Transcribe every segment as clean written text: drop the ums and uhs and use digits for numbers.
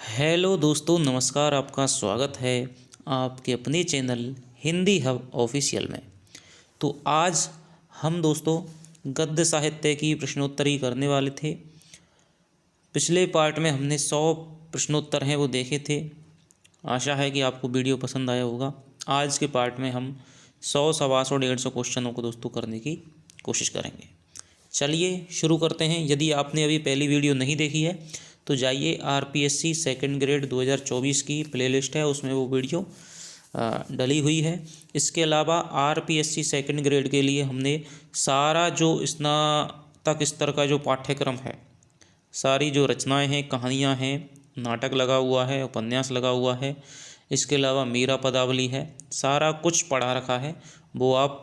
Hello दोस्तों, नमस्कार। आपका स्वागत है आपके अपने चैनल हिंदी हब ऑफिशियल में। तो आज हम दोस्तों गद्य साहित्य की प्रश्नोत्तरी करने वाले थे। पिछले पार्ट में हमने 100 प्रश्नोत्तर हैं वो देखे थे। आशा है कि आपको वीडियो पसंद आया होगा। आज के पार्ट में हम 100, 125 और 150 क्वेश्चनों को दोस्तों करने की कोशिश करेंगे। चलिए शुरू करते हैं। यदि आपने अभी पहली वीडियो नहीं देखी है तो जाइए, आरपीएससी सेकंड ग्रेड 2024 की प्लेलिस्ट है, उसमें वो वीडियो डली हुई है। इसके अलावा आरपीएससी सेकंड ग्रेड के लिए हमने सारा जो स्नातक स्तर का जो पाठ्यक्रम है, सारी जो रचनाएं हैं, कहानियां हैं, नाटक लगा हुआ है, उपन्यास लगा हुआ है, इसके अलावा मीरा पदावली है, सारा कुछ पढ़ा रखा है। वो आप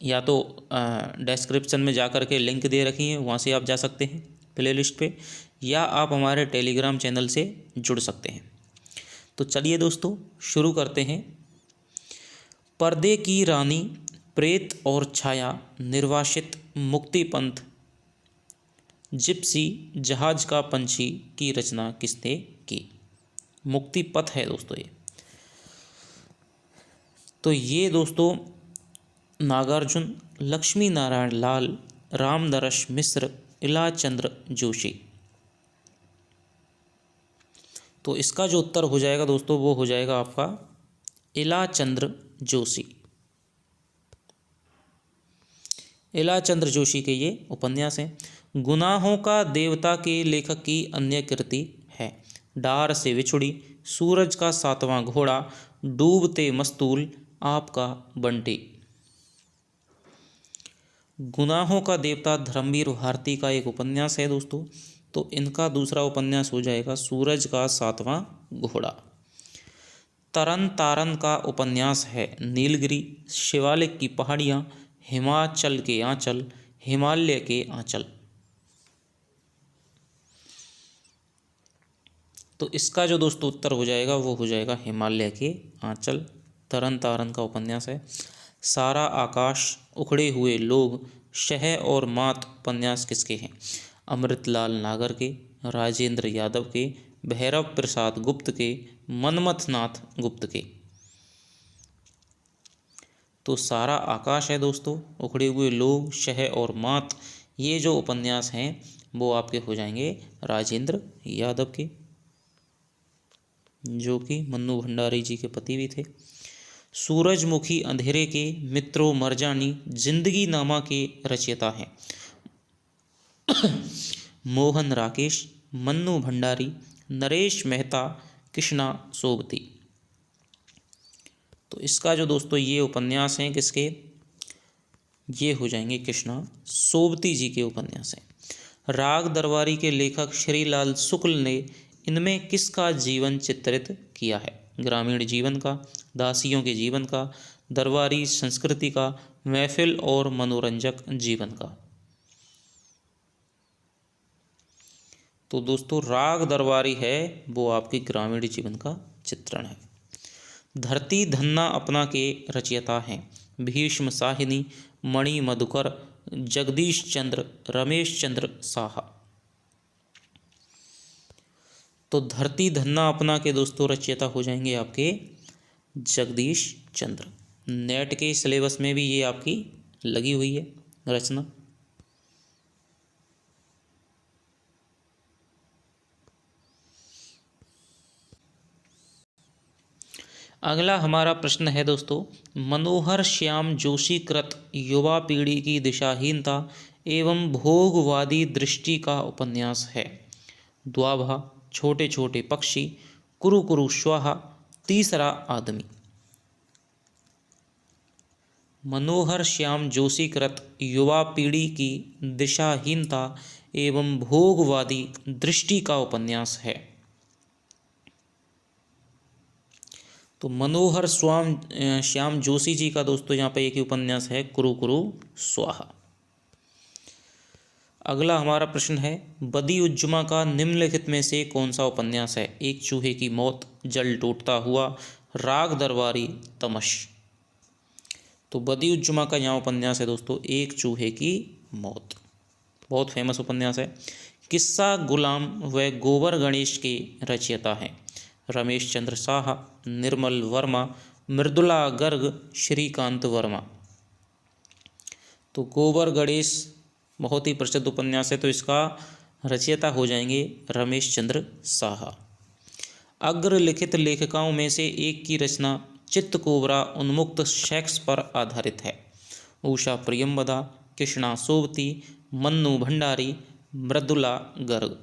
या तो डिस्क्रिप्शन में जा कर के लिंक दे रखी है, वहाँ से आप जा सकते हैं प्लेलिस्ट पे, या आप हमारे टेलीग्राम चैनल से जुड़ सकते हैं। तो चलिए दोस्तों शुरू करते हैं। पर्दे की रानी, प्रेत और छाया, निर्वासित, मुक्तिपंथ, जिप्सी, जहाज का पंछी की रचना किसने की? मुक्तिपथ है दोस्तों ये। तो ये दोस्तों नागार्जुन, लक्ष्मी नारायण लाल, रामनरस मिश्र, इलाचंद्र जोशी। तो इसका जो उत्तर हो जाएगा दोस्तों वो हो जाएगा आपका इलाचंद्र जोशी। इलाचंद्र जोशी के ये उपन्यास हैं। गुनाहों का देवता के लेखक की अन्य कृति है। डार से विछुड़ी, सूरज का सातवां घोड़ा, डूबते मस्तूल, आपका बंटी। गुनाहों का देवता धर्मवीर भारती का एक उपन्यास है दोस्तों। तो इनका दूसरा उपन्यास हो जाएगा सूरज का सातवां घोड़ा। तरन तारन का उपन्यास है नीलगिरी, शिवालिक की पहाड़ियाँ, हिमाचल के आंचल, हिमालय के आंचल। तो इसका जो दोस्तों उत्तर हो जाएगा वो हो जाएगा हिमालय के आंचल। तरन तारन का उपन्यास है। सारा आकाश, उखड़े हुए लोग, शह और मात उपन्यास किसके हैं? अमृतलाल नागर के, राजेंद्र यादव के, भैरव प्रसाद गुप्त के, मनमथनाथ गुप्त के। तो सारा आकाश है दोस्तों, उखड़े हुए लोग, शह और मात, ये जो उपन्यास हैं वो आपके हो जाएंगे राजेंद्र यादव के, जो कि मन्नू भंडारी जी के पति भी थे। सूरजमुखी अंधेरे के, मित्रों मरजानी, जिंदगी नामा के रचयिता हैं मोहन राकेश, मन्नू भंडारी, नरेश मेहता, कृष्णा सोबती। तो इसका जो दोस्तों ये उपन्यास हैं किसके? ये हो जाएंगे कृष्णा सोबती जी के उपन्यास हैं। राग दरबारी के लेखक श्रीलाल शुक्ल ने इनमें किसका जीवन चित्रित किया है? ग्रामीण जीवन का, दासियों के जीवन का, दरबारी संस्कृति का, महफिल और मनोरंजक जीवन का। तो दोस्तों राग दरबारी है वो आपके ग्रामीण जीवन का चित्रण है। धरती धन्ना अपना के रचयिता हैं भीष्म साहिनी, मणि मधुकर, जगदीश चंद्र, रमेश चंद्र साहा। तो धरती धन्ना अपना के दोस्तों रचयिता हो जाएंगे आपके जगदीश चंद्र। नेट के सिलेबस में भी ये आपकी लगी हुई है रचना। अगला हमारा प्रश्न है दोस्तों, मनोहर श्याम जोशी कृत युवा पीढ़ी की दिशाहीनता एवं भोगवादी दृष्टि का उपन्यास है। द्वाभा, छोटे छोटे पक्षी, कुरु कुरु स्वाहा, तीसरा आदमी। मनोहर श्याम जोशी कृत युवा पीढ़ी की दिशाहीनता एवं भोगवादी दृष्टि का उपन्यास है। तो मनोहर श्याम जोशी जी का दोस्तों यहाँ पे एक ही उपन्यास है कुरु कुरु स्वाहा। अगला हमारा प्रश्न है, बदियुज्जमा का निम्नलिखित में से कौन सा उपन्यास है? एक चूहे की मौत, जल टूटता हुआ, राग दरबारी, तमश। तो बदियुज्जमा का यहाँ उपन्यास है दोस्तों एक चूहे की मौत। बहुत फेमस उपन्यास है। किस्सा गुलाम व गोबर गणेश के रचयिता हैं रमेश चंद्र साहा, निर्मल वर्मा, मृदुला गर्ग, श्रीकांत वर्मा। तो गोबर गणेश बहुत ही प्रसिद्ध उपन्यास है, तो इसका रचयिता हो जाएंगे रमेश चंद्र साहा। अग्रलिखित लेखिकाओं में से एक की रचना चित्तकोबरा उन्मुक्त सेक्स पर आधारित है। उषा प्रियंवदा, कृष्णा सोबती, मन्नू भंडारी, मृदुला गर्ग।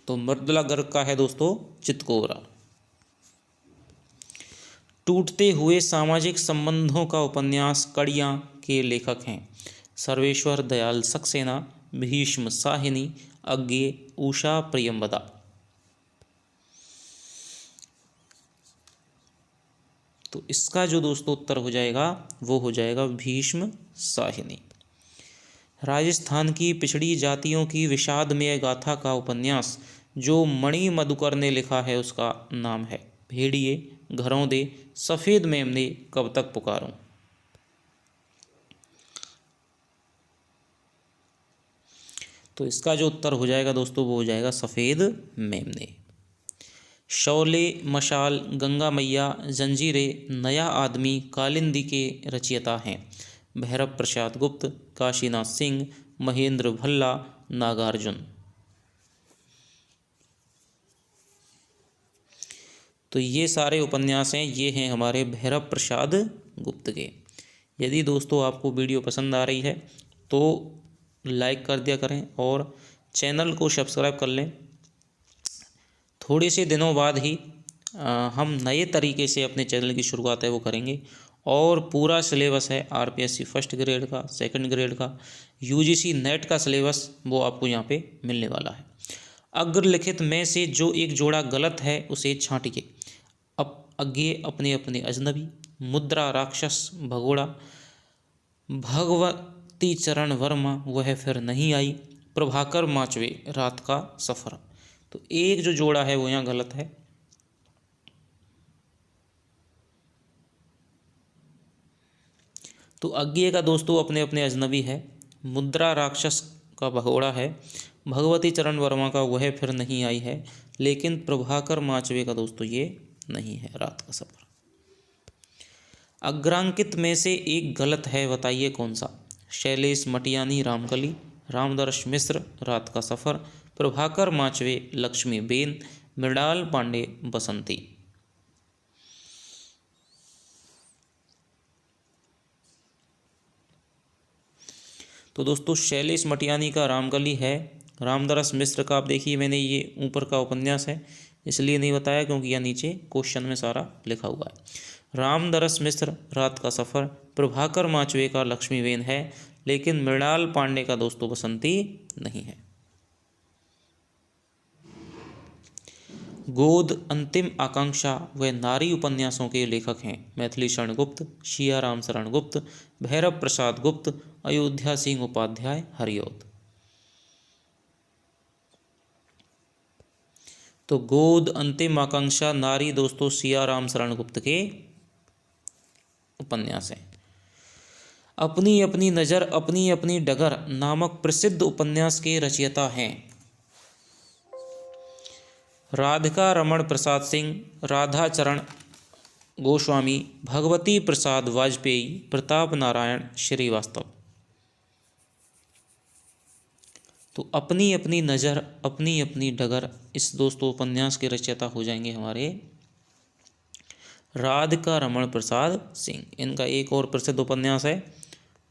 तो मृदुला गर्ग का है दोस्तों चित्तकोबरा। टूटते हुए सामाजिक संबंधों का उपन्यास कड़ियाँ के लेखक हैं सर्वेश्वर दयाल सक्सेना, भीष्म साहिनी, अज्ञे, उषा प्रियंवदा। तो इसका जो दोस्तों उत्तर हो जाएगा वो हो जाएगा भीष्म साहिनी। राजस्थान की पिछड़ी जातियों की विषादमय गाथा का उपन्यास जो मणि मधुकर ने लिखा है उसका नाम है भेड़िए, घरों दे, सफ़ेद मेमने, कब तक पुकारूं। तो इसका जो उत्तर हो जाएगा दोस्तों वो हो जाएगा सफ़ेद मेमने। शौले, मशाल, गंगा मैया, जंजीरें, नया आदमी, कालिंदी के रचयिता हैं भैरव प्रसाद गुप्त, काशीनाथ सिंह, महेंद्र भल्ला, नागार्जुन। तो ये सारे उपन्यास हैं, ये हैं हमारे भैरव प्रसाद गुप्त के। यदि दोस्तों आपको वीडियो पसंद आ रही है तो लाइक कर दिया करें और चैनल को सब्सक्राइब कर लें। थोड़े से दिनों बाद ही हम नए तरीके से अपने चैनल की शुरुआत है वो करेंगे और पूरा सिलेबस है आरपीएससी फर्स्ट ग्रेड का, सेकंड ग्रेड का, यूजीसी नेट का सिलेबस वो आपको यहाँ पे मिलने वाला है। अग्रलिखित में से जो एक जोड़ा गलत है उसे छांटिए। अब अज्ञे अपने अपने अजनबी, मुद्रा राक्षस भगोड़ा, भगवती चरण वर्मा वह फिर नहीं आई, प्रभाकर माचवे रात का सफ़र। तो एक जो जोड़ा है वो यहाँ गलत है। तो अज्ञे का दोस्तों अपने अपने अजनबी है, मुद्रा राक्षस का भगोड़ा है, भगवती चरण वर्मा का वह फिर नहीं आई है, लेकिन प्रभाकर माचवे का दोस्तों ये नहीं है रात का सफ़र। अग्रांकित में से एक गलत है, बताइए कौन सा। शैलेश मटियानी रामकली, रामदर्श मिश्र रात का सफ़र, प्रभाकर माचवे लक्ष्मी बेन, मृणाल पांडे बसंती। तो दोस्तों शैलेश मटियानी का रामकली है, रामदरस मिश्र का आप देखिए मैंने ये ऊपर का उपन्यास है इसलिए नहीं बताया क्योंकि यह नीचे क्वेश्चन में सारा लिखा हुआ है। रामदरस मिश्र रात का सफ़र, प्रभाकर माचवे का लक्ष्मीबेन है, लेकिन मृणाल पांडे का दोस्तों बसंती नहीं है। गोद, अंतिम आकांक्षा व नारी उपन्यासों के लेखक हैं मैथिली शरण गुप्त, शियाराम शरण गुप्त, भैरव प्रसाद गुप्त, अयोध्या सिंह उपाध्याय, हरिऔध। तो गोद, अंतिम आकांक्षा, नारी दोस्तों सियाराम शरण गुप्त के उपन्यास हैं। अपनी अपनी नज़र अपनी अपनी डगर नामक प्रसिद्ध उपन्यास के रचयिता हैं राधिका रमण प्रसाद सिंह, राधा चरण गोस्वामी, भगवती प्रसाद वाजपेयी, प्रताप नारायण श्रीवास्तव। तो अपनी अपनी नज़र अपनी अपनी डगर इस दोस्तों उपन्यास के रचयिता हो जाएंगे हमारे राधिका रमण प्रसाद सिंह। इनका एक और प्रसिद्ध उपन्यास है,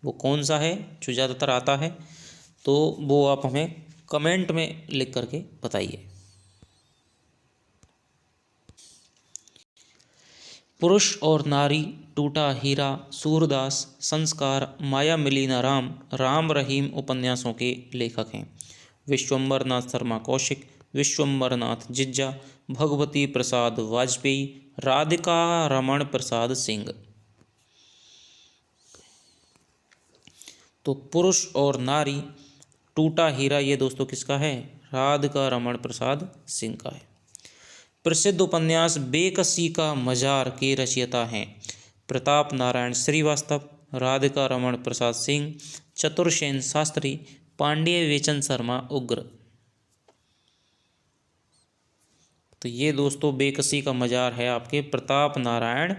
वो कौन सा है जो ज़्यादातर आता है तो वो आप हमें कमेंट में लिख करके बताइए। पुरुष और नारी, टूटा हीरा, सूरदास, संस्कार, माया मिलीना राम, राम रहीम उपन्यासों के लेखक हैं विश्वम्बर नाथ शर्मा कौशिक, विश्वम्बर नाथ जिज्जा, भगवती प्रसाद वाजपेयी, राधिका रमण प्रसाद सिंह। तो पुरुष और नारी, टूटा हीरा ये दोस्तों किसका है, राधिका रमण प्रसाद सिंह का है। प्रसिद्ध उपन्यास बेकसी का मजार के रचयिता हैं प्रताप नारायण श्रीवास्तव, राधिका रमण प्रसाद सिंह, चतुर्सेन शास्त्री, पांड्य विवेचन शर्मा उग्र। तो ये दोस्तों बेकसी का मजार है आपके प्रताप नारायण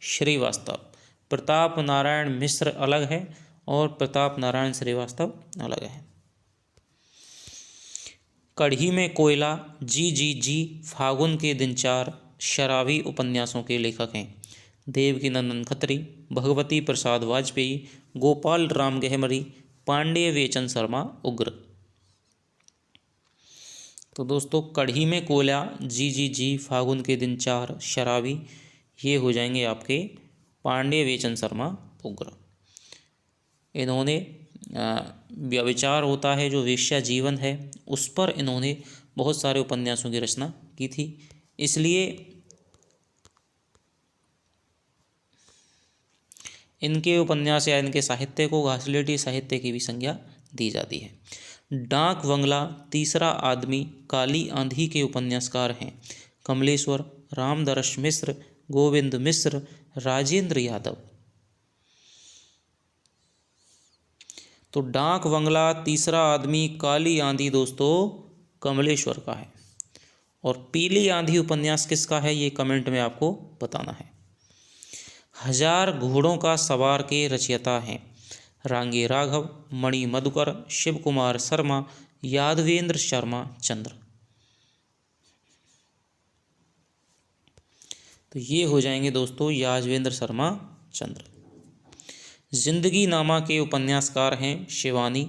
श्रीवास्तव। प्रताप नारायण मिश्र अलग है और प्रताप नारायण श्रीवास्तव अलग है। कढ़ी में कोयला, जी, फागुन के दिन चार शराबी उपन्यासों के लेखक हैं देवकीनंदन खत्री, भगवती प्रसाद वाजपेयी, गोपाल राम गहमरी, पांड्य विवेचन शर्मा उग्र। तो दोस्तों कढ़ी में कोयला, जी, फागुन के दिन चार शराबी, ये हो जाएंगे आपके पांड्य विवेचन शर्मा उग्र। इन्होंने व्यभिचार होता है जो वेश्या जीवन है उस पर इन्होंने बहुत सारे उपन्यासों की रचना की थी, इसलिए इनके उपन्यास या इनके साहित्य को घासलेटी साहित्य की भी संज्ञा दी जाती है। डाक बंगला, तीसरा आदमी, काली आंधी के उपन्यासकार हैं कमलेश्वर, रामदरस मिश्र, गोविंद मिश्र, राजेंद्र यादव। तो डाक बंगला, तीसरा आदमी, काली आंधी दोस्तों कमलेश्वर का है, और पीली आंधी उपन्यास किसका है ये कमेंट में आपको बताना है। हजार घोड़ों का सवार के रचयिता हैं रांगे राघव, मणि मधुकर, शिव कुमार शर्मा, यादवेंद्र शर्मा चंद्र। तो ये हो जाएंगे दोस्तों यादवेंद्र शर्मा चंद्र। जिंदगी नामा के उपन्यासकार हैं शिवानी,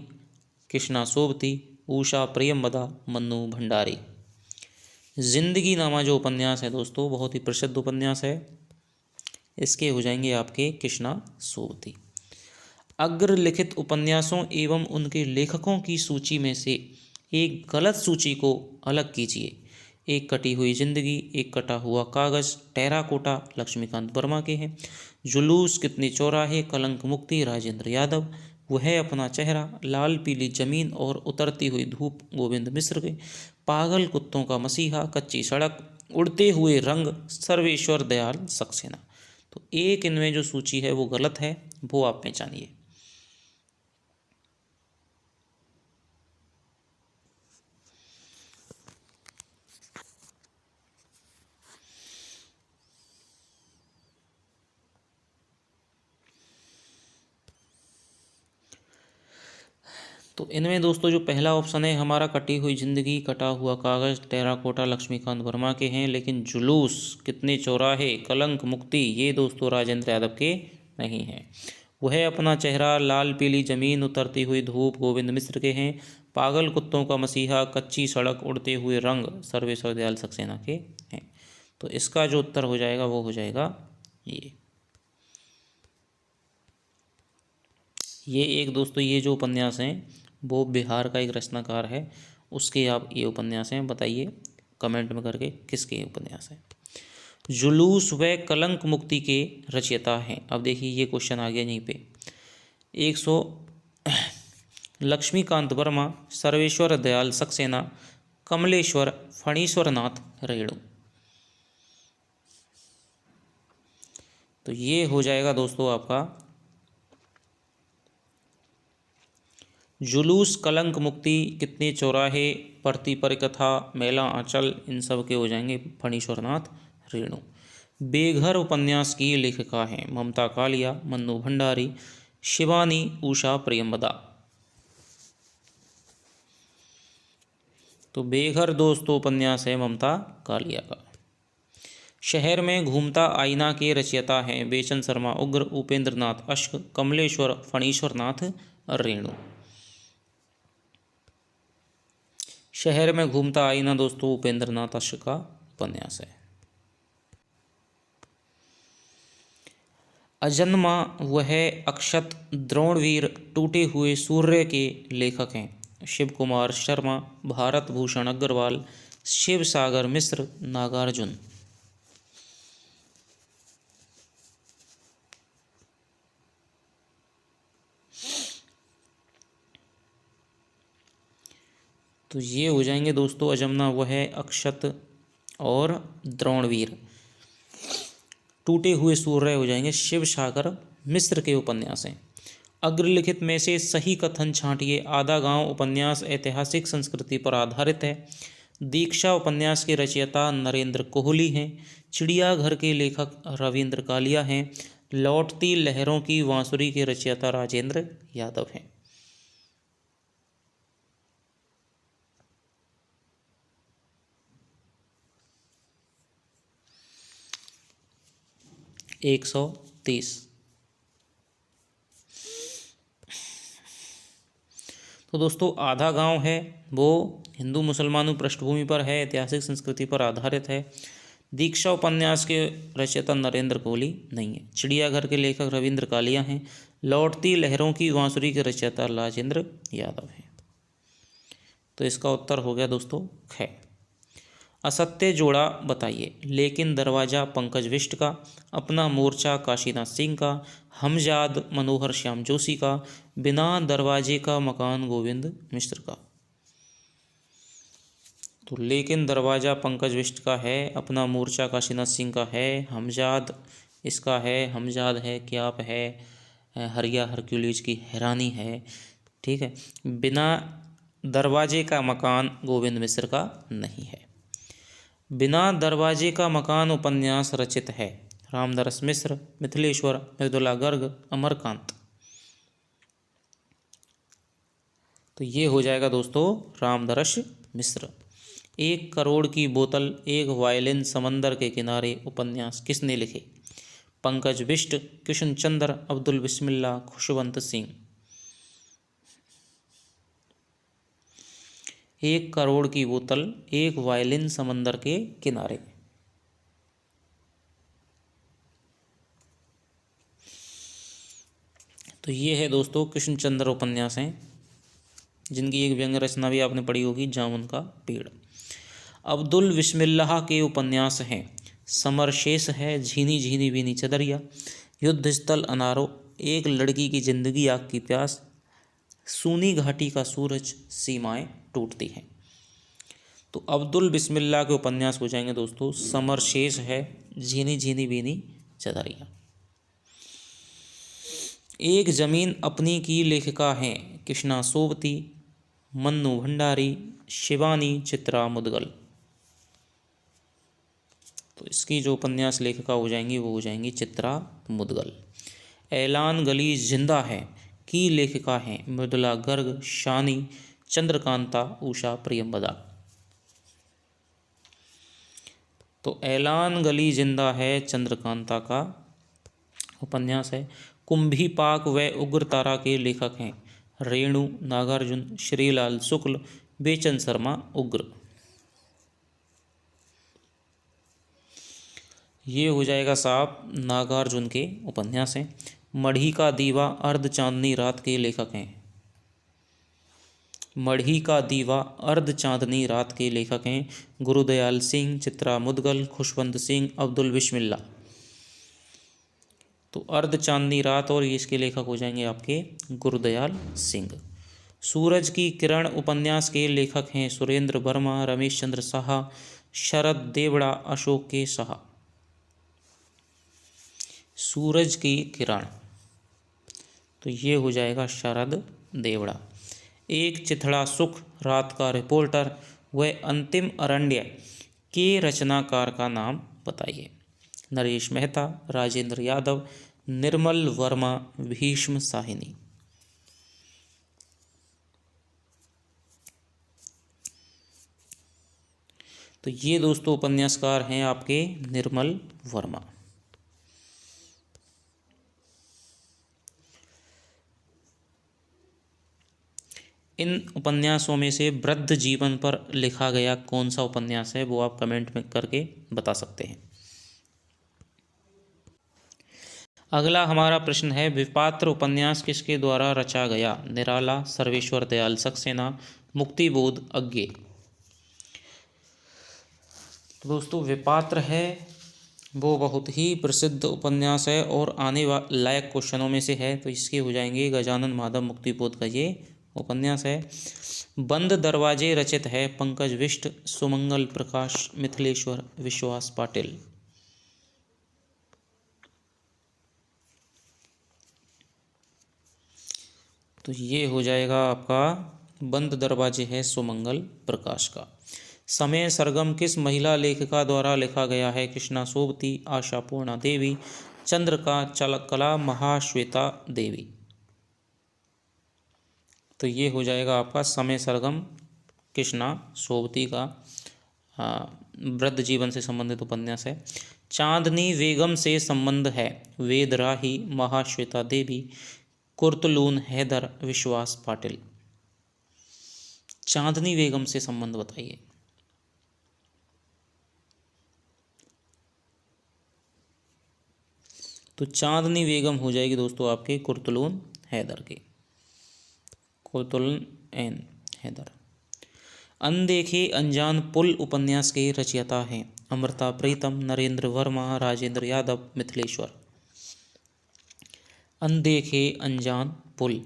कृष्णा सोबती, उषा प्रियंवदा, मन्नू भंडारी। जिंदगी नामा जो उपन्यास है दोस्तों बहुत ही प्रसिद्ध उपन्यास है, इसके हो जाएंगे आपके कृष्णा सोबती। अग्र लिखित उपन्यासों एवं उनके लेखकों की सूची में से एक गलत सूची को अलग कीजिए। एक कटी हुई जिंदगी, एक कटा हुआ कागज, टेराकोटा लक्ष्मीकांत वर्मा के हैं, जुलूस, कितने चौराहे, कलंक मुक्ति राजेंद्र यादव, वह अपना चेहरा, लाल पीली जमीन और उतरती हुई धूप गोविंद मिश्र के, पागल कुत्तों का मसीहा, कच्ची सड़क, उड़ते हुए रंग सर्वेश्वर दयाल सक्सेना। तो एक इनमें जो सूची है वो गलत है, वो आप पहचानिए। तो इनमें दोस्तों जो पहला ऑप्शन है हमारा कटी हुई जिंदगी, कटा हुआ कागज, टेराकोटा लक्ष्मीकांत वर्मा के हैं, लेकिन जुलूस, कितने चौराहे, कलंक मुक्ति ये दोस्तों राजेंद्र यादव के नहीं हैं। वह अपना चेहरा, लाल पीली जमीन, उतरती हुई धूप गोविंद मिश्र के हैं, पागल कुत्तों का मसीहा, कच्ची सड़क, उड़ते हुए रंग सर्वेश्वर दयाल सक्सेना के हैं। तो इसका जो उत्तर हो जाएगा वो हो जाएगा ये एक दोस्तों ये जो उपन्यास हैं वो बिहार का एक रचनाकार है, उसके आप ये उपन्यास हैं, बताइए कमेंट में करके किसके उपन्यास हैं। जुलूस व कलंक मुक्ति के रचयिता हैं। अब देखिए ये क्वेश्चन आ गया यहीं पे। 100 लक्ष्मीकांत वर्मा, सर्वेश्वर दयाल सक्सेना, कमलेश्वर फणीश्वरनाथ रेणु। तो ये हो जाएगा दोस्तों आपका जुलूस, कलंक मुक्ति, कितने चौराहे, परती परिकथा, मेला आंचल, इन सब के हो जाएंगे फणीश्वरनाथ रेणु। बेघर उपन्यास की लेखिका हैं ममता कालिया, मन्नू भंडारी, शिवानी, उषा प्रियंवदा। तो बेघर दोस्तों उपन्यास है ममता कालिया का। शहर में घूमता आईना के रचयिता हैं बेचन शर्मा उग्र, उपेंद्र नाथ अश्क, कमलेश्वर फणीश्वरनाथ रेणु। शहर में घूमता आईना दोस्तों उपेंद्र नाथ अश्क का उपन्यास है। अजन्मा वह अक्षत, द्रोणवीर, टूटे हुए सूर्य के लेखक हैं शिव कुमार शर्मा, भारत भूषण अग्रवाल, शिव सागर मिश्र, नागार्जुन। तो ये हो जाएंगे दोस्तों अजन्मा वह अक्षत और द्रोणवीर। टूटे हुए सूर्य हो जाएंगे शिव सागर मिश्र के उपन्यास हैं। अग्रलिखित में से सही कथन छांटिए। आधा गांव उपन्यास ऐतिहासिक संस्कृति पर आधारित है। दीक्षा उपन्यास के रचयिता नरेंद्र कोहली हैं। चिड़ियाघर के लेखक रविंद्र कालिया हैं। लौटती लहरों की बांसुरी के रचयिता राजेंद्र यादव हैं। एक 130। तो दोस्तों आधा गांव है वो हिंदू मुसलमानों पृष्ठभूमि पर है, ऐतिहासिक संस्कृति पर आधारित है। दीक्षा उपन्यास के रचयिता नरेंद्र कोहली नहीं है। चिड़ियाघर के लेखक रविंद्र कालिया हैं। लौटती लहरों की बांसुरी के रचयिता राजेंद्र यादव हैं। तो इसका उत्तर हो गया दोस्तों ख। असत्य जोड़ा बताइए। लेकिन दरवाजा पंकज बिष्ट का, अपना मोर्चा काशीनाथ सिंह का, हमजाद मनोहर श्याम जोशी का, बिना दरवाजे का मकान गोविंद मिश्र का। तो लेकिन दरवाजा पंकज बिष्ट का है, अपना मोर्चा काशीनाथ सिंह का है, हमजाद इसका है, हमजाद है क्याप है, हरिया हरक्यूलिस की हैरानी है। ठीक है, बिना दरवाजे का मकान गोविंद मिश्र का नहीं है। बिना दरवाजे का मकान उपन्यास रचित है रामदरस मिश्र, मिथिलेश्वर, मृदुला गर्ग, अमरकांत। तो ये हो जाएगा दोस्तों रामदरस मिश्र। 1 करोड़ की बोतल, एक वायलिन, समंदर के किनारे उपन्यास किसने लिखे? पंकज बिष्ट, किशन चंद्र, अब्दुल बिस्मिल्लाह, खुशवंत सिंह। 1 करोड़ की बोतल, एक वायलिन, समंदर के किनारे। तो ये है दोस्तों कृष्ण चंद्र उपन्यास हैं, जिनकी एक व्यंग्य रचना भी आपने पढ़ी होगी, जामुन का पेड़। अब्दुल बिस्मिल्लाह के उपन्यास हैं समरशेष है, झीनी झीनी बीनी चदरिया, युद्ध स्थल अनारो, एक लड़की की जिंदगी आग की प्यास, सूनी घाटी का सूरज, सीमाएं टूटती हैं। तो अब्दुल बिस्मिल्लाह के उपन्यास हो जाएंगे दोस्तों समरशेष है, झीनी झीनी बीनी चदरिया। एक जमीन अपनी की लेखिका हैं कृष्णा सोबती, मन्नू भंडारी, शिवानी, चित्रा मुदगल। तो इसकी जो उपन्यास लेखिका हो जाएंगी वो हो जाएंगी चित्रा मुदगल। ऐलान गली जिंदा है की लेखिका हैं मृदुला गर्ग, शानी, चंद्रकांता, उषा प्रियंवदा। तो ऐलान गली जिंदा है चंद्रकांता का उपन्यास है। कुंभीपाक व उग्रतारा के लेखक हैं रेणु, नागार्जुन, श्रीलाल शुक्ल, बेचन शर्मा, उग्र। ये हो जाएगा साहब नागार्जुन के उपन्यास हैं। मढ़ी का दीवा, अर्ध चांदनी रात के लेखक हैं। मढ़ी का दीवा, अर्ध चांदनी रात के लेखक हैं गुरुदयाल सिंह, चित्रा मुदगल, खुशवंत सिंह, अब्दुल बिस्मिल्लाह। तो अर्ध चांदनी रात और इसके लेखक हो जाएंगे आपके गुरुदयाल सिंह। सूरज की किरण उपन्यास के लेखक हैं सुरेंद्र वर्मा, रमेश चंद्र साहा, शरद देवड़ा, अशोक के साहा। सूरज की किरण, तो ये हो जाएगा शरद देवड़ा। एक चिथड़ा सुख, रात का रिपोर्टर, वह अंतिम अरण्य के रचनाकार का नाम बताइए। नरेश मेहता, राजेंद्र यादव, निर्मल वर्मा, भीष्म साहिनी। तो ये दोस्तों उपन्यासकार हैं आपके निर्मल वर्मा। इन उपन्यासों में से वृद्ध जीवन पर लिखा गया कौन सा उपन्यास है वो आप कमेंट में करके बता सकते हैं। अगला हमारा प्रश्न है विपात्र उपन्यास किसके द्वारा रचा गया? निराला, सर्वेश्वर दयाल सक्सेना, मुक्तिबोध, अज्ञे। तो दोस्तों विपात्र है वो बहुत ही प्रसिद्ध उपन्यास है और आने लायक क्वेश्चनों में से है। तो इसके हो जाएंगे गजानन माधव मुक्तिबोध का ये उपन्यास है। बंद दरवाजे रचित है पंकज बिष्ट, सुमंगल प्रकाश, मिथिलेश्वर, विश्वास पाटिल। तो ये हो जाएगा आपका बंद दरवाजे है सुमंगल प्रकाश का। समय सरगम किस महिला लेखिका द्वारा लिखा गया है? कृष्णा सोबती, आशा पूर्णा देवी, चंद्रका चलकला, महाश्वेता देवी। तो ये हो जाएगा आपका समय सरगम कृष्णा सोबती का वृद्ध जीवन से संबंधित उपन्यास है। चांदनी बेगम से संबंध है? वेद राही, महाश्वेता देवी, कुर्तलून हैदर, विश्वास पाटिल। चांदनी बेगम से संबंध बताइए। तो चांदनी बेगम हो जाएगी दोस्तों आपके कुर्तलून हैदर के, कुर्तलून एन हैदर। अनदेखे अनजान पुल उपन्यास के रचयिता हैं? अमृता प्रीतम, नरेंद्र वर्मा, राजेंद्र यादव, मिथिलेश्वर। अनदेखे अनजान पुल,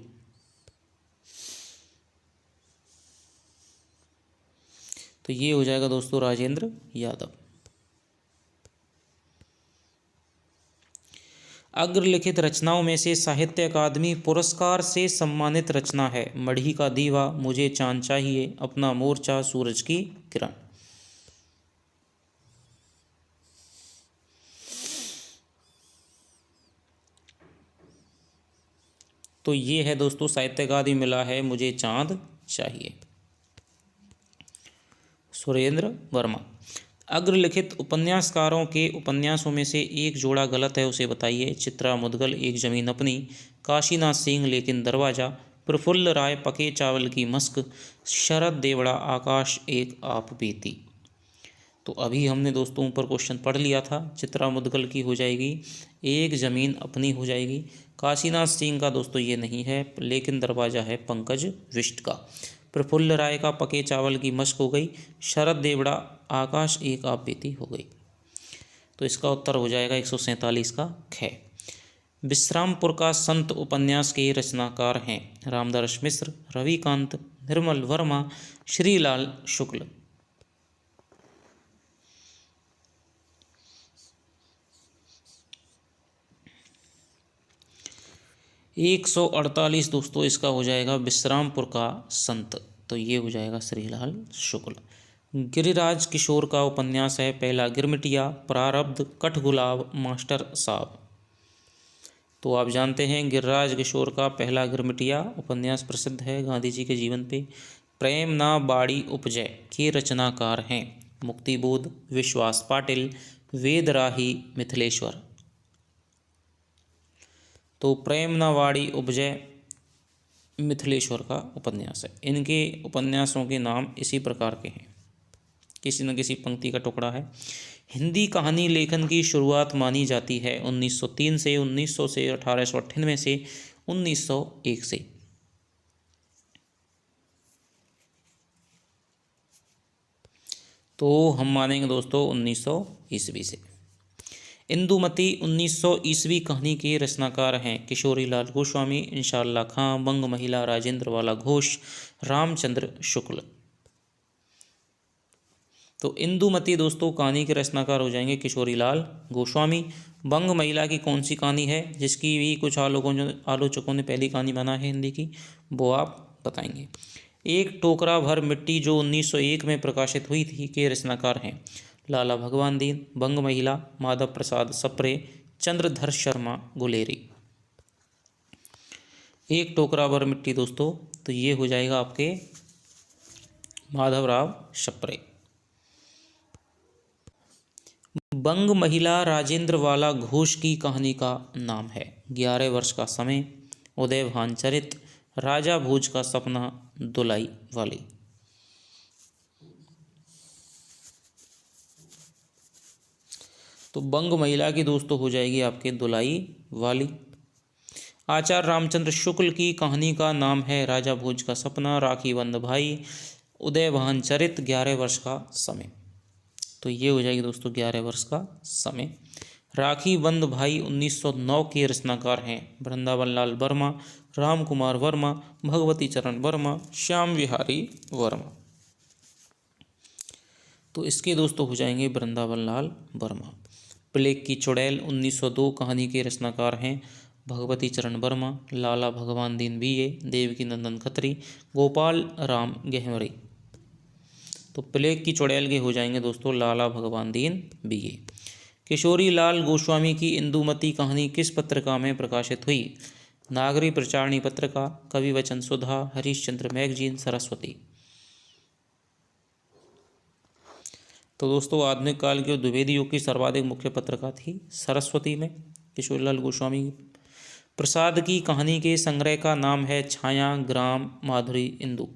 तो ये हो जाएगा दोस्तों राजेंद्र यादव। अग्रलिखित रचनाओं में से साहित्य अकादमी पुरस्कार से सम्मानित रचना है? मढ़ी का दीवा, मुझे चांद चाहिए, अपना मोर्चा, सूरज की किरण। तो ये है दोस्तों साहित्य अकादमी मिला है मुझे चांद चाहिए, सुरेंद्र वर्मा। अग्रलिखित उपन्यासकारों के उपन्यासों में से एक जोड़ा गलत है, उसे बताइए। चित्रा मुदगल, एक जमीन अपनी, काशीनाथ सिंह, लेकिन दरवाजा, प्रफुल्ल राय, पके चावल की मस्क, शरद देवड़ा, आकाश एक आप बीती। तो अभी हमने दोस्तों ऊपर क्वेश्चन पढ़ लिया था। चित्रा मुदगल की हो जाएगी एक ज़मीन अपनी हो जाएगी। काशीनाथ सिंह का दोस्तों ये नहीं है, लेकिन दरवाजा है पंकज विष्ट का। प्रफुल्ल राय का पके चावल की मश्क हो गई। शरद देवड़ा आकाश एक आप बीती हो गई। तो इसका उत्तर हो जाएगा 147 का ख। विश्रामपुर का संत उपन्यास के रचनाकार हैं? रामदास मिश्र, रविकांत, निर्मल वर्मा, श्रीलाल शुक्ल। 148 दोस्तों इसका हो जाएगा विश्रामपुर का संत, तो ये हो जाएगा श्रीलाल शुक्ल। गिरिराज किशोर का उपन्यास है? पहला गिरमिटिया, प्रारब्ध, कठगुलाब, मास्टर साहब। तो आप जानते हैं गिरिराज किशोर का पहला गिरमिटिया उपन्यास प्रसिद्ध है गांधी जी के जीवन पे। प्रेम ना बाड़ी उपजय के रचनाकार हैं? मुक्तिबोध, विश्वास पाटिल, वेद राही, मिथिलेश्वर। तो प्रेम ना बाड़ी उपजय मिथिलेश्वर का उपन्यास है। इनके उपन्यासों के नाम इसी प्रकार के हैं, किसी न किसी पंक्ति का टुकड़ा है। हिंदी कहानी लेखन की शुरुआत मानी जाती है 1903 से, 1900 से, 1898 से, 1901 से। तो हम मानेंगे दोस्तों 1900 ईस्वी से। इंदुमती 1900 ईस्वी कहानी के रचनाकार हैं? किशोरी लाल गोस्वामी, इंशाअल्लाह खां, बंग महिला, राजेंद्र वाला घोष, रामचंद्र शुक्ल। तो इंदुमती दोस्तों कहानी के रचनाकार हो जाएंगे किशोरी लाल गोस्वामी। बंग महिला की कौन सी कहानी है जिसकी भी कुछ आलोचकों ने पहली कहानी बना है हिंदी की, वो आप बताएंगे। एक टोकरा भर मिट्टी जो 1901 में प्रकाशित हुई थी के रचनाकार हैं? लाला भगवान दीन, बंग महिला, माधव प्रसाद सप्रे, चंद्रधर शर्मा गुलेरी। एक टोकरा भर मिट्टी दोस्तों, तो ये हो जाएगा आपके माधवराव सप्रे। बंग महिला राजेंद्र वाला घोष की कहानी का नाम है? 11 वर्ष का समय, उदय भान चरित, राजा भोज का सपना, दुलाई वाली। तो बंग महिला की दोस्तों हो जाएगी आपके दुलाई वाली। आचार्य रामचंद्र शुक्ल की कहानी का नाम है? राजा भोज का सपना, राखी बंद भाई, उदय भान चरित, 11 वर्ष का समय। तो ये हो जाएगी दोस्तों 11 वर्ष का समय। राखी बंद भाई 1909 के रचनाकार हैं? वृंदावन लाल वर्मा, राम कुमार वर्मा, भगवती चरण वर्मा, श्याम विहारी वर्मा। तो इसके दोस्तों हो जाएंगे वृंदावन लाल वर्मा। प्लेग की चुड़ैल 1902 कहानी के रचनाकार हैं? भगवती चरण वर्मा, लाला भगवान दीन बीए, देवकी नंदन खत्री, गोपाल राम गहमरे। तो प्लेग की चुड़ैल के हो जाएंगे दोस्तों लाला भगवान दीन बीए। किशोरी लाल गोस्वामी की इंदुमती कहानी किस पत्रिका में प्रकाशित हुई? नागरी प्रचारणी पत्रिका, कवि वचन सुधा, हरिश्चंद्र मैगजीन, सरस्वती। तो दोस्तों आधुनिक काल के द्विवेदी युग की सर्वाधिक मुख्य पत्रिका थी सरस्वती में किशोरीलाल गोस्वामी। प्रसाद की कहानी के संग्रह का नाम है छाया, ग्राम, माधुरी, इंदु।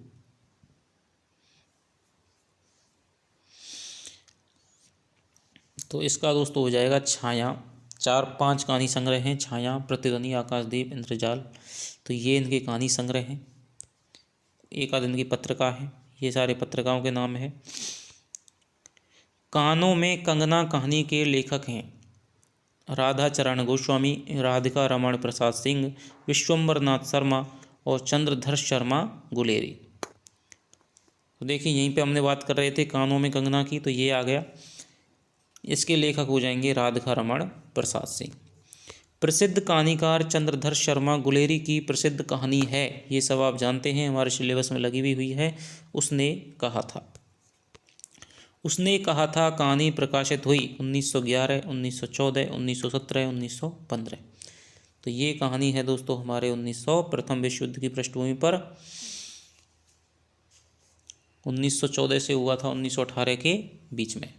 तो इसका दोस्तों हो जाएगा छाया। 4-5 कहानी संग्रह हैं, छाया, प्रतिध्वनि, आकाशदीप, इंद्रजाल। तो ये इनके कहानी संग्रह हैं। एक आध इनकी पत्रिका है, ये सारे पत्रिकाओं के नाम है। कानों में कंगना कहानी के लेखक हैं राधा चरण गोस्वामी, राधिका रमण प्रसाद सिंह, विश्वम्बर नाथ शर्मा और चंद्रधर शर्मा गुलेरी। तो देखिए यहीं पे हमने बात कर रहे थे कानों में कंगना की, तो ये आ गया। इसके लेखक हो जाएंगे राधिका रमण प्रसाद सिंह। प्रसिद्ध कहानीकार चंद्रधर शर्मा गुलेरी की प्रसिद्ध कहानी है, ये सब आप जानते हैं, हमारे सिलेबस में लगी भी हुई है। उसने कहा था कहानी प्रकाशित हुई 1911, 1914, 1917, 1915। तो ये कहानी है दोस्तों हमारे 1900 प्रथम विश्व युद्ध की पृष्ठभूमि पर 1914 से हुआ था 1918 के बीच में।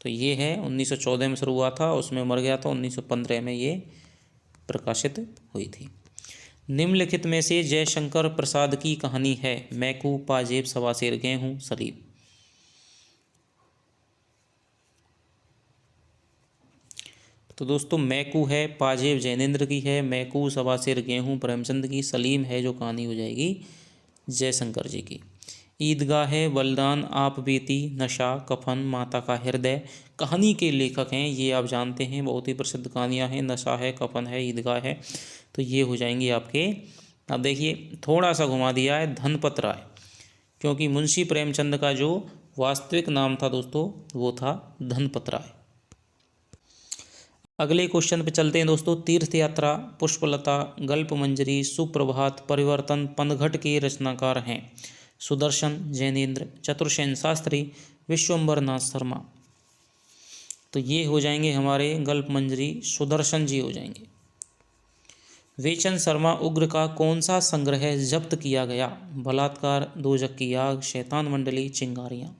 तो ये है 1914 में शुरू हुआ था, उसमें मर गया था 1915 में ये प्रकाशित हुई थी। निम्नलिखित में से जयशंकर प्रसाद की कहानी है मैकू, पाजेब, सवासेर, गेहूं, सलीम। तो दोस्तों मैकू है, पाजेब जैनेन्द्र की है, मैकू, सवासेर, गेहूं प्रेमचंद की, सलीम है जो कहानी हो जाएगी जयशंकर जी की। ईदगाह है, बलिदान, आप बीती, नशा, कफन, माता का हृदय। कहानी के लेखक हैं ये आप जानते हैं, बहुत ही प्रसिद्ध कहानियाँ हैं, नशा है, कफन है, ईदगाह है। तो ये हो जाएंगी आपके। अब देखिए थोड़ा सा घुमा दिया है धनपत राय, क्योंकि मुंशी प्रेमचंद का जो वास्तविक नाम था दोस्तों वो था धनपत राय। अगले क्वेश्चन पे चलते हैं दोस्तों। तीर्थ यात्रा, पुष्पलता, गल्प मंजरी, सुप्रभात, परिवर्तन, पनघट के रचनाकार हैं सुदर्शन, जैनेन्द्र, चतुर्सेन शास्त्री, विश्वम्बर नाथ शर्मा। तो ये हो जाएंगे हमारे गल्प मंजरी, सुदर्शन जी हो जाएंगे। वेचन शर्मा उग्र का कौन सा संग्रह जब्त किया गया? बलात्कार, दोजक की आग, शैतान मंडली, चिंगारियाँ।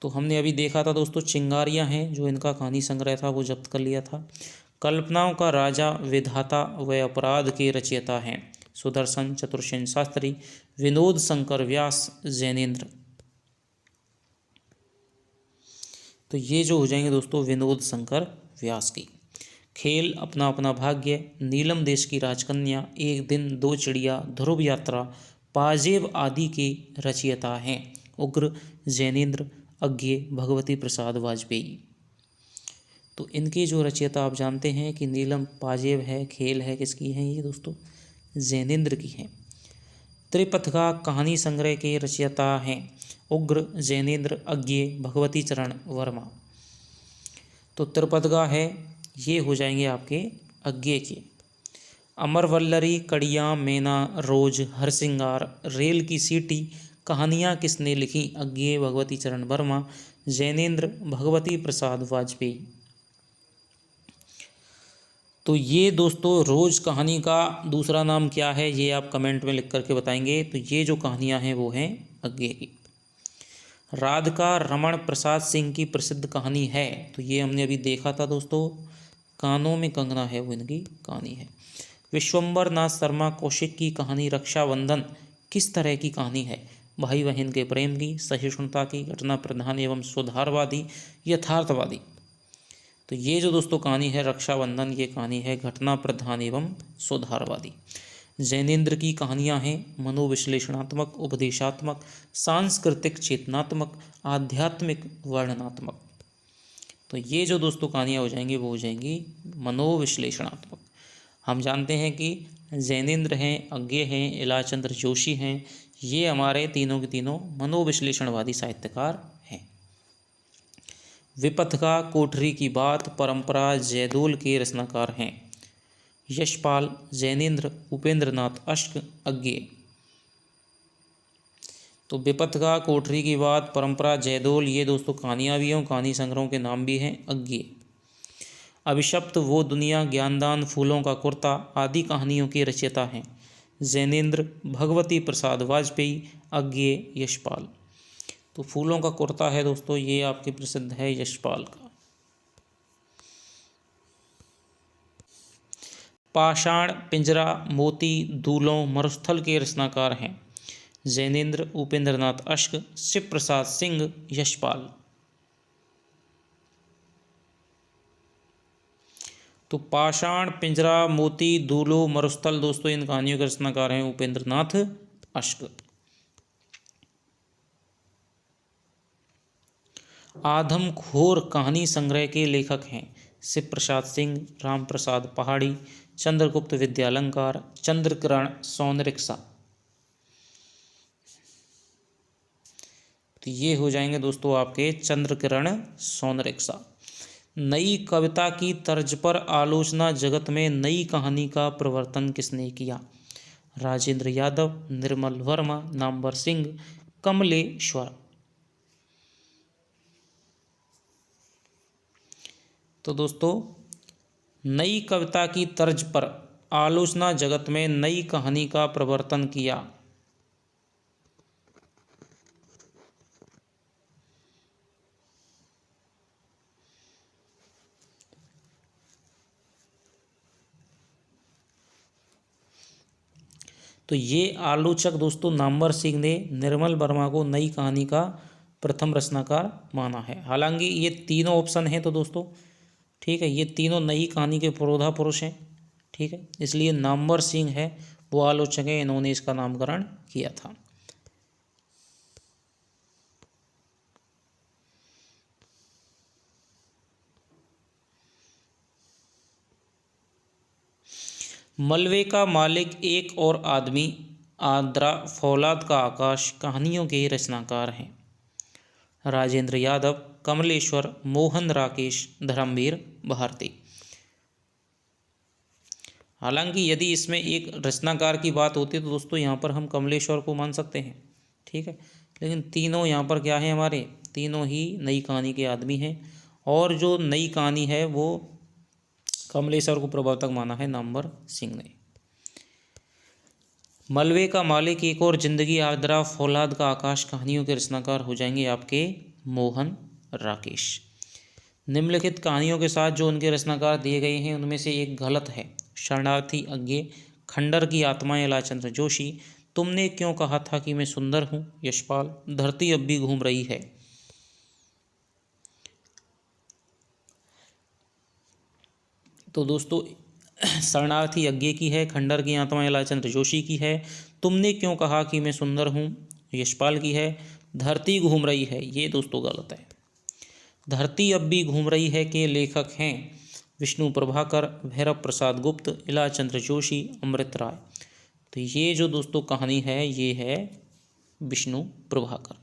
तो हमने अभी देखा था दोस्तों चिंगारियाँ हैं जो इनका कहानी संग्रह था वो जब्त कर लिया था। कल्पनाओं का राजा, विधाता व अपराध के रचयिता हैं सुदर्शन, चतुर्सेन शास्त्री, विनोद शंकर व्यास, जैनेन्द्र। तो ये जो हो जाएंगे दोस्तों विनोद शंकर व्यास की। खेल, अपना अपना भाग्य, नीलम देश की राजकन्या, एक दिन दो चिड़िया, ध्रुव यात्रा, पाजेब आदि के रचयिता हैं उग्र, जैनेन्द्र, अज्ञे, भगवती प्रसाद वाजपेयी। तो इनके जो रचयिता आप जानते हैं कि नीलम, पाजेब है, खेल है, किसकी हैं ये दोस्तों? जैनेन्द्र की हैं। त्रिपथका कहानी संग्रह के रचयिता हैं उग्र, जैनेन्द्र, अज्ञे, भगवती चरण वर्मा। तो त्रिपथका है ये हो जाएंगे आपके अज्ञे के। अमर वल्लरी, कड़ियाँ, मैना, रोज, हरसिंगार, रेल की सीटी कहानियाँ किसने लिखी? अज्ञे, भगवती चरण वर्मा, जैनेन्द्र, भगवती प्रसाद वाजपेयी। तो ये दोस्तों रोज कहानी का दूसरा नाम क्या है ये आप कमेंट में लिख करके बताएंगे। तो ये जो कहानियाँ हैं वो हैं अज्ञे की। राधिका रमण प्रसाद सिंह की प्रसिद्ध कहानी है, तो ये हमने अभी देखा था दोस्तों, कानों में कंगना है वो इनकी कहानी है। विश्वम्बर नाथ शर्मा कौशिक की कहानी रक्षाबंधन किस तरह की कहानी है? भाई बहन के प्रेम की, सहिष्णुता की, घटना प्रधान एवं सुधारवादी, यथार्थवादी। तो ये जो दोस्तों कहानी है रक्षाबंधन, ये कहानी है घटना प्रधान एवं सुधारवादी। जैनेन्द्र की कहानियाँ हैं मनोविश्लेषणात्मक, उपदेशात्मक, सांस्कृतिक, चेतनात्मक, आध्यात्मिक, वर्णनात्मक। तो ये जो दोस्तों कहानियाँ हो जाएंगी वो हो जाएंगी मनोविश्लेषणात्मक। हम जानते हैं कि जैनेन्द्र हैं, अज्ञे हैं, इलाचंद्र जोशी हैं, ये हमारे तीनों के तीनों मनोविश्लेषणवादी साहित्यकार हैं। विपथगा कोठरी की बात परंपरा जयदोल के रचनाकार हैं। यशपाल, जैनेन्द्र, उपेंद्रनाथ अश्क, अज्ञेय। तो विपथगा कोठरी की बात, परंपरा जयदोल, ये दोस्तों कहानियाँ भी हैं, कहानी संग्रहों के नाम भी हैं। अज्ञेय। अभिशप्त, वो दुनिया, ज्ञानदान, फूलों का कुर्ता आदि कहानियों के रचयिता हैं। जैनेन्द्र, भगवती प्रसाद वाजपेयी, अज्ञेय, यशपाल। तो फूलों का कुर्ता है दोस्तों, ये आपके प्रसिद्ध है यशपाल का। पाषाण, पिंजरा, मोती, दूलों, मरुस्थल के रचनाकार हैं। जैनेन्द्र, उपेंद्रनाथ अश्क, शिव प्रसाद सिंह, यशपाल। तो पाषाण, पिंजरा, मोती, दूलो, मरुस्थल दोस्तों इन कहानियों के रचनाकार हैं उपेंद्रनाथ अश्क। आदमखोर कहानी संग्रह के लेखक हैं। शिव प्रसाद सिंह, राम प्रसाद पहाड़ी, चंद्रगुप्त विद्यालंकार, चंद्रकिरण सौनरिक्शा। तो ये हो जाएंगे दोस्तों आपके चंद्रकिरण सौनरिक्शा। नई कविता की तर्ज पर आलोचना जगत में नई कहानी का प्रवर्तन किसने किया? राजेंद्र यादव, निर्मल वर्मा, नामवर सिंह, कमलेश्वर। तो दोस्तों नई कविता की तर्ज पर आलोचना जगत में नई कहानी का प्रवर्तन किया। तो ये आलोचक दोस्तों नामवर सिंह ने निर्मल वर्मा को नई कहानी का प्रथम रचनाकार माना है। हालांकि ये तीनों ऑप्शन हैं तो दोस्तों ठीक है, ये तीनों नई कहानी के पुरोधा पुरुष हैं। ठीक है, इसलिए नामवर सिंह है वो आलोचक है, इन्होंने इसका नामकरण किया था। मलबे का मालिक, एक और आदमी, आद्रा, फौलाद का आकाश कहानियों के रचनाकार हैं। राजेंद्र यादव, कमलेश्वर, मोहन राकेश, धर्मवीर भारती। हालांकि यदि इसमें एक रचनाकार की बात होती है तो दोस्तों यहाँ पर हम कमलेश्वर को मान सकते हैं। ठीक है, लेकिन तीनों यहाँ पर क्या है, हमारे तीनों ही नई कहानी के आदमी हैं और जो नई कहानी है वो कमलेश्वर को प्रवर्तक माना है नामवर सिंह ने। मलबे का मालिक, एक और जिंदगी, आद्रा, फौलाद का आकाश कहानियों के रचनाकार हो जाएंगे आपके मोहन राकेश। निम्नलिखित कहानियों के साथ जो उनके रचनाकार दिए गए हैं उनमें से एक गलत है। शरणार्थी, अज्ञेय, खंडर की आत्माएं, इलाचंद्र जोशी, तुमने क्यों कहा था कि मैं सुंदर हूँ, यशपाल, धरती अब भी घूम रही है। तो दोस्तों शरणार्थी अज्ञेय की है, खंडर की आत्मा इलाचंद्र जोशी की है, तुमने क्यों कहा कि मैं सुंदर हूँ यशपाल की है, धरती घूम रही है ये दोस्तों गलत है। धरती अब भी घूम रही है के लेखक हैं विष्णु प्रभाकर, भैरव प्रसाद गुप्त, इलाचंद्र जोशी, अमृत राय। तो ये जो दोस्तों कहानी है ये है विष्णु प्रभाकर।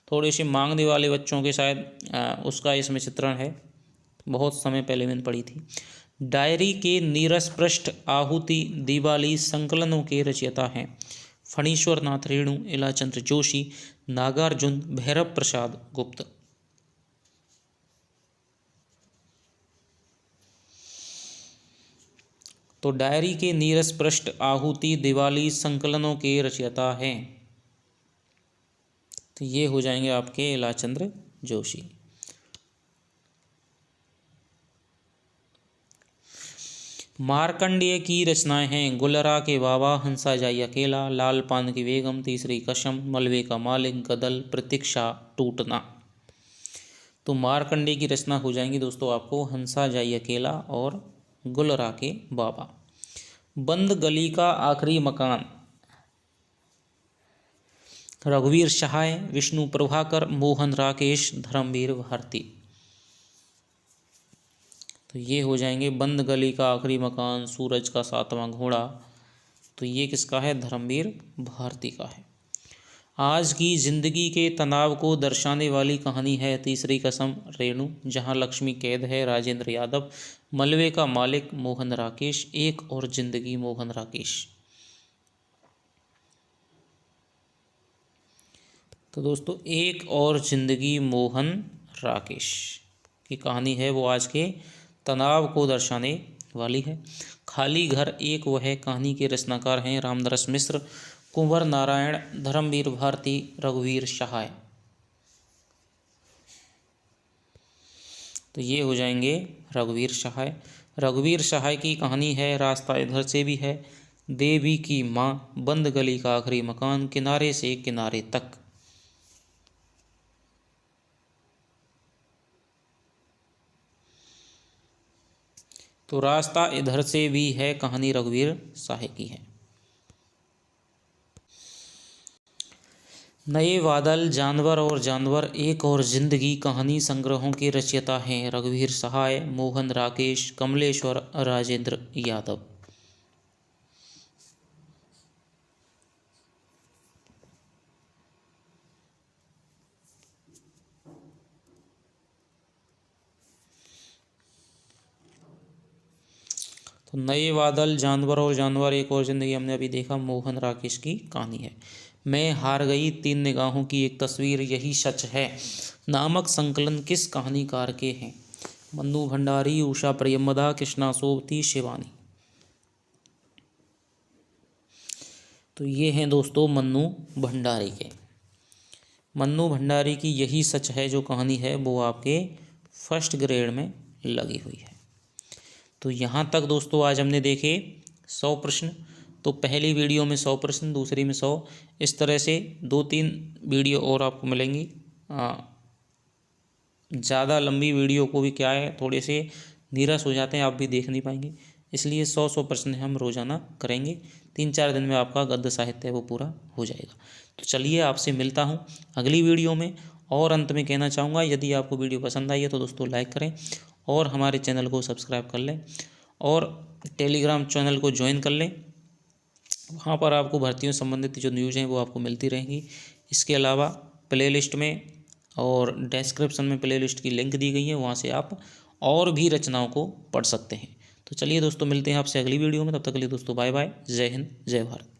थोड़े से मांगने वाले बच्चों के शायद उसका इसमें चित्रण है, बहुत समय पहले मैंने पढ़ी थी। डायरी के नीरस पृष्ठ, आहुति, दिवाली संकलनों के रचयिता हैं फणीश्वर नाथ रेणु, इलाचंद्र जोशी, नागार्जुन, भैरव प्रसाद गुप्त। तो डायरी के नीरस पृष्ठ, आहुति, दिवाली संकलनों के रचयिता हैं, तो ये हो जाएंगे आपके इलाचंद्र जोशी। मार्कंडेय की रचनाएं हैं गुलरा के बाबा, हंसा जाई अकेला, लाल पान की बेगम, तीसरी कसम, मलबे का मालिक, गदल, प्रतीक्षा, टूटना। तो मार्कंडेय की रचना हो जाएंगी दोस्तों आपको हंसा जाई अकेला और गुलरा के बाबा। बंद गली का आखिरी मकान, रघुवीर सहाय, विष्णु प्रभाकर, मोहन राकेश, धर्मवीर भारती। तो ये हो जाएंगे बंद गली का आखिरी मकान, सूरज का सातवां घोड़ा, तो ये किसका है, धर्मवीर भारती का है। आज की जिंदगी के तनाव को दर्शाने वाली कहानी है तीसरी कसम रेणु, जहां लक्ष्मी कैद है राजेंद्र यादव, मलबे का मालिक मोहन राकेश, एक और जिंदगी मोहन राकेश। तो दोस्तों एक और जिंदगी मोहन राकेश की कहानी है वो आज के तनाव को दर्शाने वाली है। खाली घर एक वह कहानी के रचनाकार हैं रामनरस मिश्र, कुंवर नारायण, धर्मवीर भारती, रघुवीर सहाय। तो ये हो जाएंगे रघुवीर सहाय। रघुवीर सहाय की कहानी है रास्ता इधर से भी है, देवी की माँ, बंद गली का आखिरी मकान, किनारे से किनारे तक। तो रास्ता इधर से भी है कहानी रघुवीर सहाय की है। नए बादल, जानवर और जानवर, एक और जिंदगी कहानी संग्रहों के रचयिता हैं रघुवीर सहाय, मोहन राकेश, कमलेश और राजेंद्र यादव। तो नए बादल, जानवर और जानवर, एक और जिंदगी हमने अभी देखा, मोहन राकेश की कहानी है। मैं हार गई, तीन निगाहों की एक तस्वीर, यही सच है नामक संकलन किस कहानीकार के हैं? मन्नू भंडारी, उषा प्रियमदा, कृष्णा सोबती, शिवानी। तो ये हैं दोस्तों मन्नू भंडारी के। मन्नू भंडारी की यही सच है जो कहानी है वो आपके फर्स्ट ग्रेड में लगी हुई है। तो यहाँ तक दोस्तों आज हमने देखे 100 प्रश्न। तो पहली वीडियो में 100 प्रश्न, दूसरी में 100, इस तरह से 2-3 वीडियो और आपको मिलेंगी। ज़्यादा लंबी वीडियो को भी क्या है थोड़े से नीरस हो जाते हैं, आप भी देख नहीं पाएंगे, इसलिए 100 प्रश्न हम रोज़ाना करेंगे। 3-4 दिन में आपका गद्य साहित्य वो पूरा हो जाएगा। तो चलिए आपसे मिलता हूँ अगली वीडियो में। और अंत में कहना चाहूँगा यदि आपको वीडियो पसंद आई है तो दोस्तों लाइक करें और हमारे चैनल को सब्सक्राइब कर लें और टेलीग्राम चैनल को ज्वाइन कर लें। वहाँ पर आपको भर्तियों संबंधित जो न्यूज़ हैं वो आपको मिलती रहेंगी। इसके अलावा प्लेलिस्ट में और डिस्क्रिप्शन में प्लेलिस्ट की लिंक दी गई है, वहाँ से आप और भी रचनाओं को पढ़ सकते हैं। तो चलिए दोस्तों मिलते हैं आपसे अगली वीडियो में, तब तक के लिए दोस्तों बाय बाय, जय हिंद, जय भारत।